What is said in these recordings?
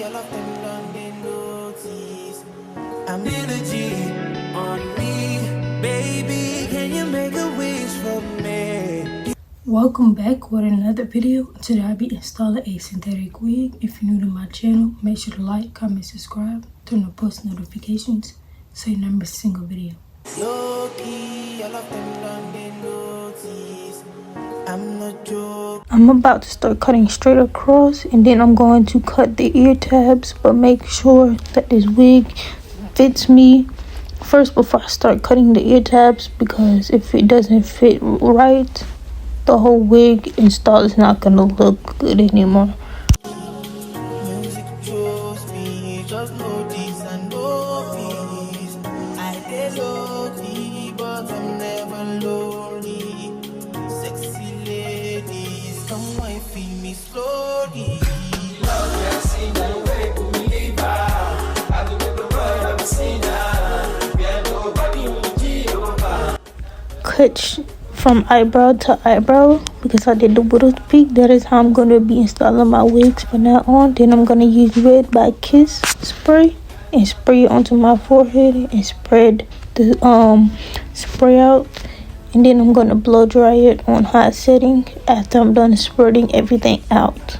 all of them done they notice. I'm energy on me, baby. Can you make a wish for me? Welcome back with another video. Today I'll be installing a synthetic wig. If you're new to my channel, make sure to like, comment, subscribe, turn on post notifications so you never miss a single video. Low-key, all of them done they notice. I'm not joking. I'm about to start cutting straight across, and then I'm going to cut the ear tabs, but make sure that this wig fits me first before I start cutting the ear tabs, because if it doesn't fit right, the whole wig install is not gonna look good anymore. Music chose me, just know this and know peace. I did lonely, but I'm never lonely. Sexy ladies, come wine feel me slowly. Cut from eyebrow to eyebrow because I did the widow's peak. That is how I'm going to be installing my wigs from now on. Then I'm going to use Red by Kiss spray and spray it onto my forehead and spread the spray out, and then I'm going to blow dry it on high setting after I'm done spreading everything out.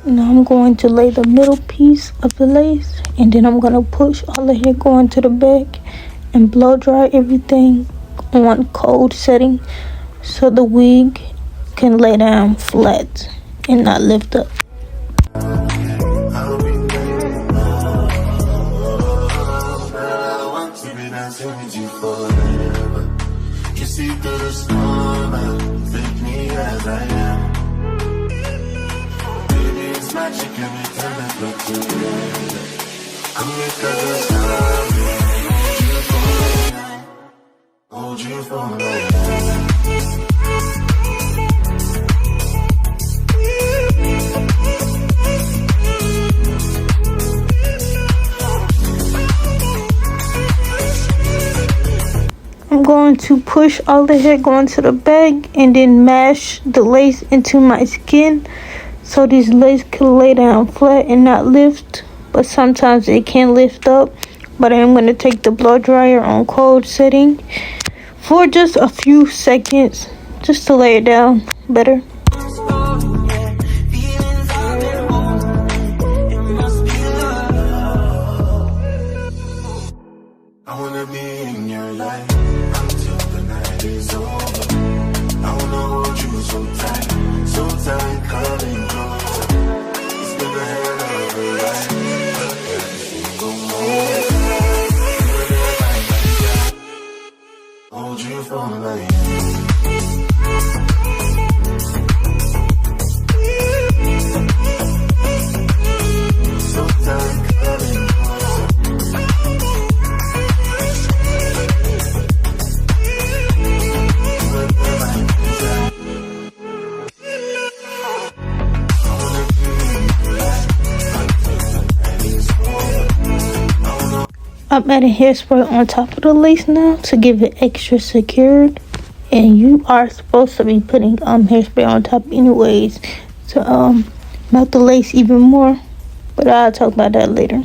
Now I'm going to lay the middle piece of the lace, and then I'm going to push all the hair going to the back and blow dry everything on cold setting so the wig can lay down flat and not lift up. You see through the storm, take me as I am. Magic every time I look together. Come make us hold you for me. I'm going to push all the hair going to the back and then mash the lace into my skin, so this lace can lay down flat and not lift, but sometimes it can lift up. But I am going to take the blow dryer on cold setting for just a few seconds just to lay it down better. I wanna be in your life until the night is over. I wanna hold you so tight, coming closer. It's been a hell of a ride, but every single moment, hold you for life. So tight, coming closer. I'm adding hairspray on top of the lace now to give it extra secured, and you are supposed to be putting hairspray on top anyways to melt the lace even more, but I'll talk about that later.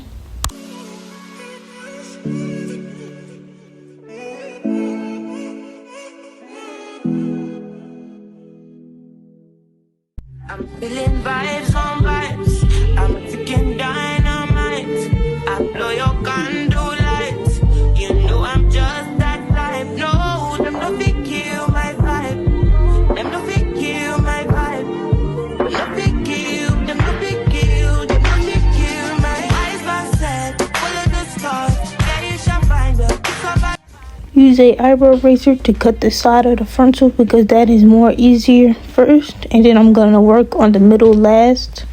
I'm feeling vibes on vibes. I'm freaking dynamite. I blow your condo lights. You know I'm just that type. No, them no fit kill my vibe. Them no fit kill my vibe. No fit kill. Them no fit kill. Them no fit kill my eyes. My set full of the stars. Yeah, you shall find her. Use a eyebrow razor to cut the side of the frontal because that is more easier first, and then I'm gonna work on the middle last.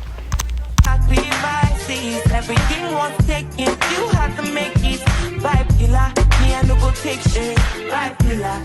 Everything was taken, you had to make it. Vibe killer, me I no go take shit. Vibe killer.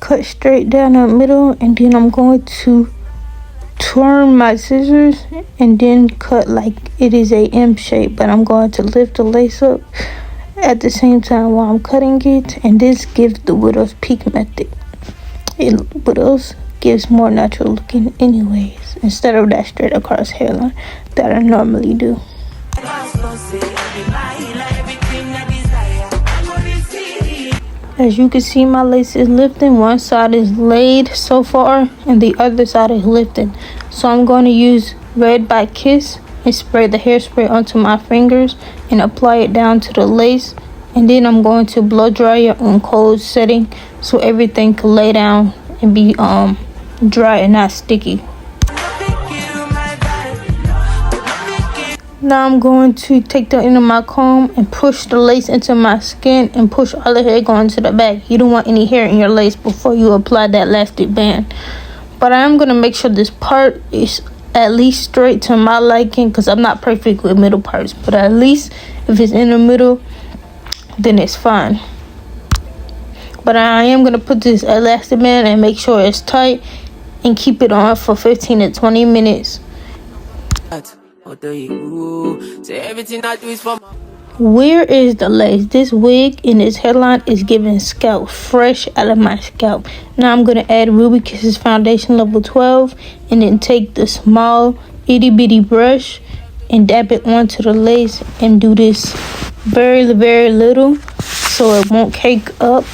cut straight down the middle, and then I'm going to turn my scissors and then cut like it is a M shape, but I'm going to lift the lace up at the same time while I'm cutting it, and this gives the widow's peak method. Widow's gives more natural looking anyways, instead of that straight across hairline that I normally do. As you can see, my lace is lifting. One side is laid so far and the other side is lifting. So I'm going to use Red by Kiss and spray the hairspray onto my fingers and apply it down to the lace. And then I'm going to blow dry it on cold setting so everything can lay down and be dry and not sticky. Now I'm going to take the end of my comb and push the lace into my skin and push all the hair going to the back. You don't want any hair in your lace before you apply that elastic band. But I am going to make sure this part is at least straight to my liking, because I'm not perfect with middle parts. But at least if it's in the middle, then it's fine. But I am going to put this elastic band and make sure it's tight and keep it on for 15 to 20 minutes. Where is the lace? This wig in this headline is giving scalp fresh out of my scalp. Now I'm going to add Ruby Kisses foundation level 12 and then take the small itty bitty brush and dab it onto the lace and do this very little so it won't cake up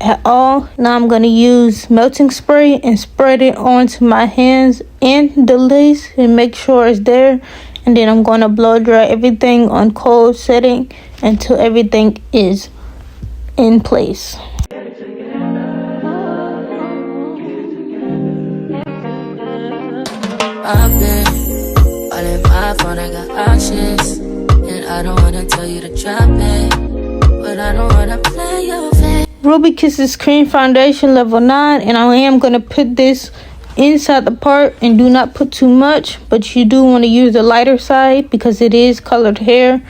at all. Now I'm going to use melting spray and spread it onto my hands and the lace and make sure it's there. And then I'm going to blow dry everything on cold setting until everything is in place. I've been all in my phone, I got options. And I don't want to tell you to drop it, but I don't want to play your face. Ruby Kisses cream foundation level 9, and I am going to put this inside the part, and do not put too much, but you do want to use the lighter side because it is colored hair.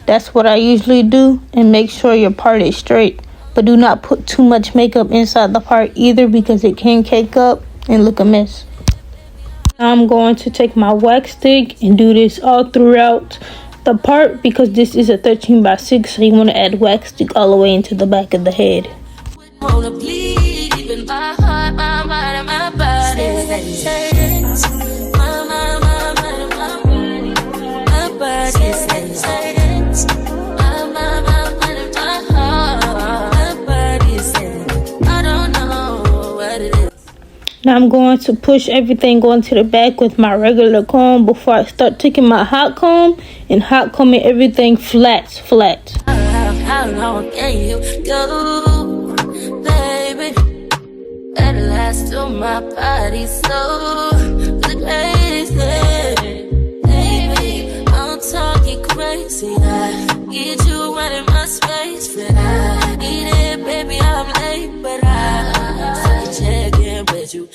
That's what I usually do, and make sure your part is straight, but do not put too much makeup inside the part either because it can cake up and look a mess. Now I'm going to take my wax stick and do this all throughout the part because this is a 13 by 6, so you want to add wax stick all the way into the back of the head. My heart, my mind, and my body. My body says I don't know what it is. Now I'm going to push everything onto the back with my regular comb before I start taking my hot comb and hot combing everything flat. How long can you go, baby? At last to my body so crazy. Baby, I'm talking crazy. I get you right in my space, but I need it, baby. I'm late, but I check in with you.